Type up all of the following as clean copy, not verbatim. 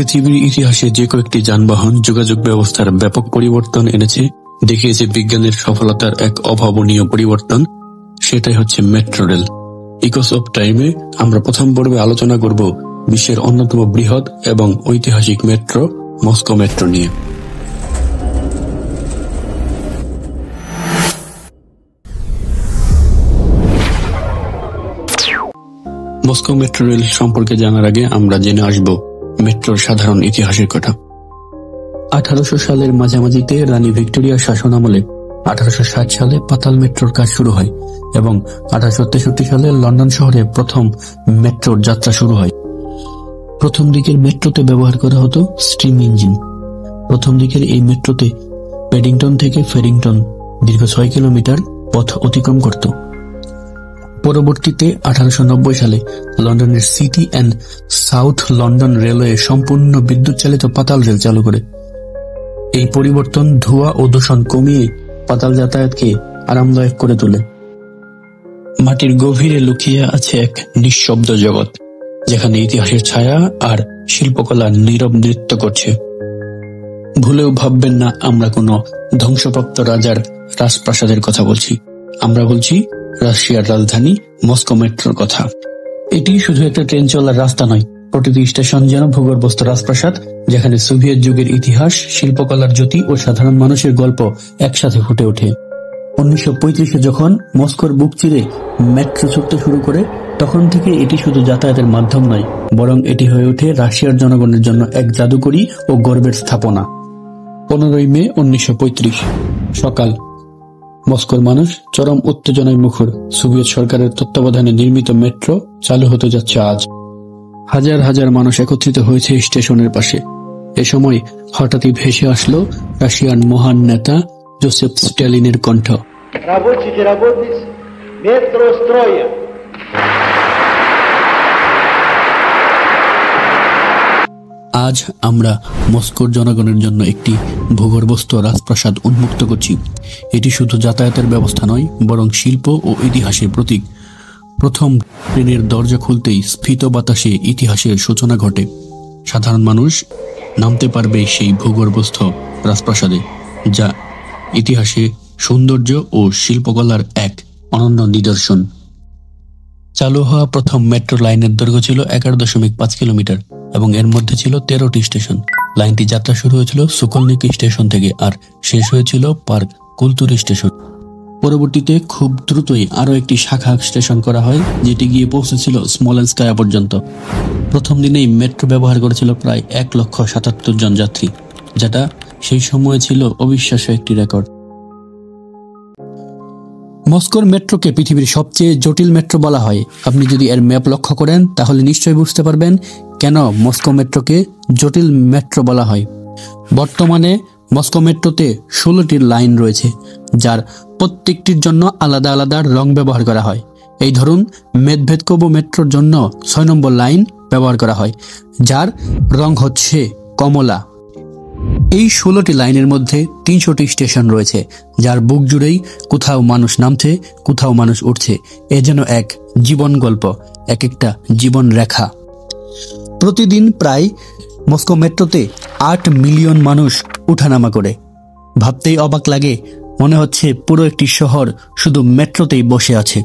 পৃথিবীর ইতিহাসে যে কয়েকটি যানবাহন যোগাযোগ ব্যবস্থার ব্যাপক পরিবর্তন এনেছে, দেখিয়েছে বিজ্ঞানের সফলতার এক অভাবনীয় পরিবর্তন, সেটাই হচ্ছে মেট্রো রেল। ইকোস অফ টাইমে আমরা প্রথম পর্বে আলোচনা করব বিশ্বের অন্যতম বৃহৎ এবং ঐতিহাসিক মেট্রো মস্কো মেট্রো নিয়ে। মস্কো মেট্রো রেল সম্পর্কে জানার আগে আমরা জেনে আসব মেট্রোর সাধারণ ইতিহাসের কথা। 1800 সালের মাঝামাঝিতে রানী ভিক্টোরিয়ার শাসন আমলে 1860 সালে পাতাল মেট্রোর কাজ শুরু হয় এবং 1863 সালে লন্ডন শহরে প্রথম মেট্রোর যাত্রা শুরু হয়। প্রথম দিকের মেট্রোতে ব্যবহার করা হতো স্টিম ইঞ্জিন। প্রথম দিকের এই মেট্রোতে পেডিংটন থেকে ফেরিংটন দীর্ঘ 6 কিলোমিটার পথ অতিক্রম করত। পরবর্তীতে 1890 সালে লন্ডনের city and south London railway সম্পূর্ণ বিদ্যুৎ চালিত পাতাল রেল চালু করে। এই পরিবর্তন ধোঁয়া ও দূষণ কমিয়ে পাতাল যাতায়াতকে আরামদায়ক করে তোলে। মাটির গভীরে লুকিয়ে আছে এক নিঃশব্দ জগৎ, যেখানে ইতিহাসের ছায়া আর শিল্পকলা নীরব নৃত্য করছে। ভুলেও ভাববেন না আমরা কোনো ধ্বংসপ্রাপ্ত রাজার রাজপ্রাসাদের কথা বলছি। আমরা বলছি রাশিয়ার রাজধানী মস্কো মেট্রোর কথা। এটি শুধু একটা ট্রেন চলার রাস্তা নয়, প্রতিটি স্টেশন যেন ভূগর্ভস্থ রাজপ্রাসাদ, যেখানে সোভিয়েত যুগের ইতিহাস, শিল্পকলার জ্যোতি ও সাধারণ মানুষের গল্প একসাথে ফুটে ওঠে। 1935-এ যখন মস্কোর বুক চিরে মেট্রো ছুটতে শুরু করে, তখন থেকে এটি শুধু যাতায়াতের মাধ্যম নয়, বরং এটি হয়ে ওঠে রাশিয়ার জনগণের জন্য এক জাদুকরী ও গর্বের স্থাপনা। 15 মে 1935 সকাল। মস্কোর মানুষ চরম উত্তেজনায় মুখর। সোভিয়েত সরকারের তত্ত্বাবধানে নির্মিত মেট্রো চালু হতে যাচ্ছে আজ। হাজার হাজার মানুষ একত্রিত হয়েছে স্টেশনের পাশে। এ সময় হঠাৎই ভেসে আসলো রাশিয়ার মহান নেতা জোসেফ স্ট্যালিনের কণ্ঠ। আজ আমরা মস্কোর জনগণের জন্য একটি ভূগর্ভস্থ রাজপ্রাসাদ উন্মুক্ত করছি। এটি শুধু যাতায়াতের ব্যবস্থা নয়, বরং শিল্প ও ইতিহাসের প্রতীক। প্রথম ট্রেনের দরজা খুলতেই স্ফীত বাতাসে ইতিহাসের সূচনা ঘটে। সাধারণ মানুষ নামতে পারবে সেই ভূগর্ভস্থ রাজপ্রাসাদে, যা ইতিহাসে সৌন্দর্য ও শিল্পকলার এক অনন্য নিদর্শন। চালু হওয়া প্রথম মেট্রো লাইনের দৈর্ঘ্য ছিল 11.5 কিলোমিটার এবং এর মধ্যে ছিল 13টি স্টেশন। লাইনটি যাত্রা শুরু হয়েছিল সুকলনিকি স্টেশন থেকে আর শেষ হয়েছিল পার্ক কুলতুরি স্টেশন। পরবর্তীতে খুব দ্রুতই আরও একটি শাখা স্টেশন করা হয়, যেটি গিয়ে পৌঁছেছিল স্মোলেনস্কায়া পর্যন্ত। প্রথম দিনেই মেট্রো ব্যবহার করেছিল প্রায় 1,77,000 জন যাত্রী, যেটা সেই সময়ে ছিল অবিশ্বাস্য একটি রেকর্ড। মস্কোর মেট্রোকে পৃথিবীর সবচেয়ে জটিল মেট্রো বলা হয়। আপনি যদি এর ম্যাপ লক্ষ্য করেন, তাহলে নিশ্চয়ই বুঝতে পারবেন কেন মস্কো মেট্রোকে জটিল মেট্রো বলা হয়। বর্তমানে মস্কো মেট্রোতে 16টি লাইন রয়েছে, যার প্রত্যেকটির জন্য আলাদা আলাদা রং ব্যবহার করা হয়। এই ধরুন, মেদভেদকোভো মেট্রোর জন্য 6 নম্বর লাইন ব্যবহার করা হয়, যার রং হচ্ছে কমলা। এই 16টি লাইনের মধ্যে 300টি স্টেশন রয়েছে, যার বুক জুড়েই কোথাও মানুষ নামছে, কোথাও মানুষ উঠছে। এ যেন এক জীবন গল্প, এক একটা জীবন রেখা। প্রতিদিন প্রায় মস্কো মেট্রোতে 8 মিলিয়ন মানুষ উঠানামা করে। ভাবতেই অবাক লাগে, মনে হচ্ছে পুরো একটি শহর শুধু মেট্রোতেই বসে আছে।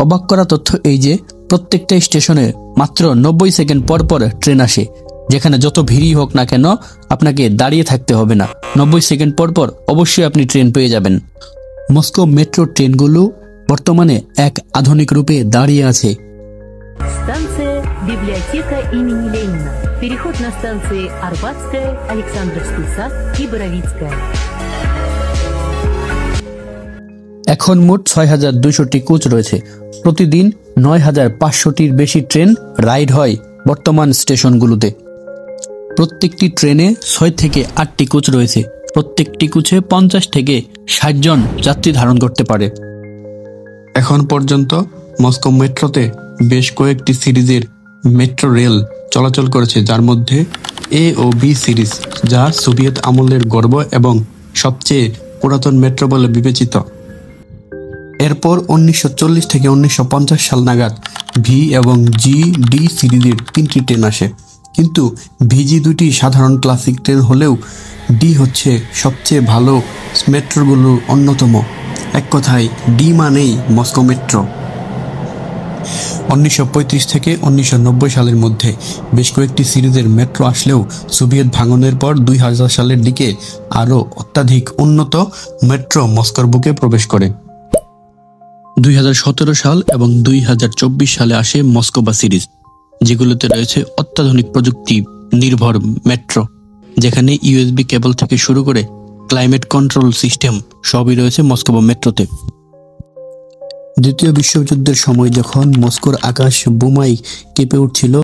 অবাক করা তথ্য এই যে প্রত্যেকটা স্টেশনে মাত্র 90 সেকেন্ড পর পর ট্রেন আসে। যেখানে যত ভিড়ই হোক না কেন, আপনাকে দাঁড়িয়ে থাকতে হবে না। 90 সেকেন্ড পর পর অবশ্যই আপনি ট্রেন পেয়ে যাবেন। মস্কো মেট্রো ট্রেনগুলো বর্তমানে এক আধুনিক রূপে দাঁড়িয়ে আছে। Станция библиотека имени Ленина. Переход на станции Арбатская, Александровский сад и Боровицкая. এখন মোট 6,200টি কোচ রয়েছে। প্রতিদিন 9,500টির বেশি ট্রেন রাইড হয় বর্তমান স্টেশনগুলোতে। প্রত্যেকটি ট্রেনে 6 থেকে 8টি কোচ রয়েছে। প্রত্যেকটি কোচে 50 থেকে 60 জন যাত্রী ধারণ করতে পারে। এখন পর্যন্ত মস্কো মেট্রোতে বেশ কয়েকটি সিরিজের মেট্রো রেল চলাচল করেছে, যার মধ্যে এ ও বি সিরিজ, যা সোভিয়েত আমলের গর্ব এবং সবচেয়ে পুরাতন মেট্রো বলে বিবেচিত। এরপর 1940 থেকে 1950 সাল নাগাদ ভি এবং জি ডি সিরিজের 3টি ট্রেন আসে। কিন্তু ভিজি দুটি সাধারণ ক্লাসিক ট্রেন হলেও ডি হচ্ছে সবচেয়ে ভালো মেট্রোগুলোর অন্যতম। এক কথায় ডি মানেই মস্কো মেট্রো। 1935 থেকে 1990 সালের মধ্যে বেশ কয়েকটি সিরিজের মেট্রো আসলেও সোভিয়েত ভাঙনের পর 2000 সালের দিকে আরও অত্যাধিক উন্নত মেট্রো মস্কোর বুকে প্রবেশ করে। 2017 সাল এবং 2024 সালে আসে মস্কোবা সিরিজ, যেগুলোতে রয়েছে অত্যাধুনিক প্রযুক্তি নির্ভর মেট্রো, যেখানে ইউএসবি কেবল থেকে শুরু করে ক্লাইমেট কন্ট্রোল সিস্টেম সবই রয়েছে মস্কোবা মেট্রোতে। দ্বিতীয় বিশ্বযুদ্ধের সময় যখন মস্কোর আকাশ বোমায় কেঁপে উঠছিল,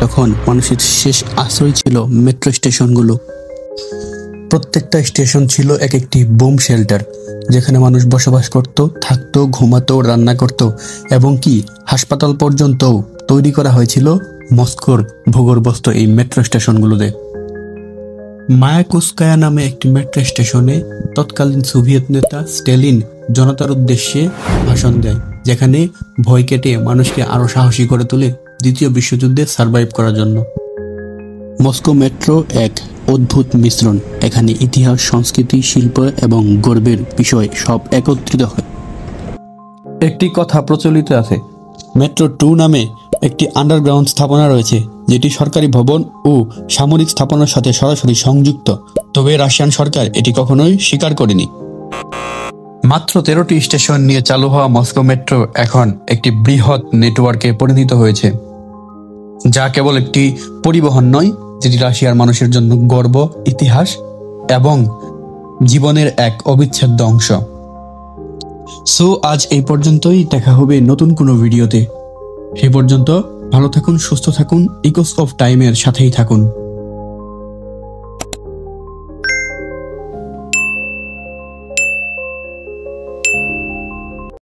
তখন মানুষের শেষ আশ্রয় ছিল মেট্রো স্টেশনগুলো। প্রত্যেকটা স্টেশন ছিল এক একটি বোম শেল্টার, যেখানে মানুষ বসবাস করত, থাকতো, ঘুমাতো, রান্না করত, এবং কি হাসপাতাল পর্যন্ত তৈরি করা হয়েছিল মস্কোর ভূগর্ভস্থ এই মেট্রো স্টেশনগুলোতে। মায়াকোস্কায়া নামে একটি মেট্রো স্টেশনে তৎকালীন সোভিয়েত নেতা স্ট্যালিন জনতার উদ্দেশ্যে ভাষণ দেয়, যেখানে ভয় কেটে মানুষকে আরো সাহসী করে তোলে দ্বিতীয় বিশ্বযুদ্ধে সার্ভাইভ করার জন্য। মস্কো মেট্রো এক অদ্ভুত মিশ্রণ। এখানে ইতিহাস, সংস্কৃতি, শিল্প এবং গর্বের বিষয় সব একত্রিত হয়। একটি কথা প্রচলিত আছে, মেট্রো 2 নামে একটি আন্ডারগ্রাউন্ড স্থাপনা রয়েছে, যেটি সরকারি ভবন ও সামরিক স্থাপনার সাথে সরাসরি সংযুক্ত, তবে রাশিয়ান সরকার এটি কখনোই স্বীকার করেনি। মাত্র 13টি স্টেশন নিয়ে চালু হওয়া মস্কো মেট্রো এখন একটি বৃহৎ নেটওয়ার্কে পরিণত হয়েছে, যা কেবল একটি পরিবহন নয়, যেটি রাশিয়ার মানুষের জন্য গর্ব, ইতিহাস এবং জীবনের এক অবিচ্ছেদ্য অংশ। সো আজ এই পর্যন্তই, দেখা হবে নতুন কোনো ভিডিওতে। সেই পর্যন্ত ভালো থাকুন, সুস্থ থাকুন, ইকোস অফ টাইমের সাথেই থাকুন।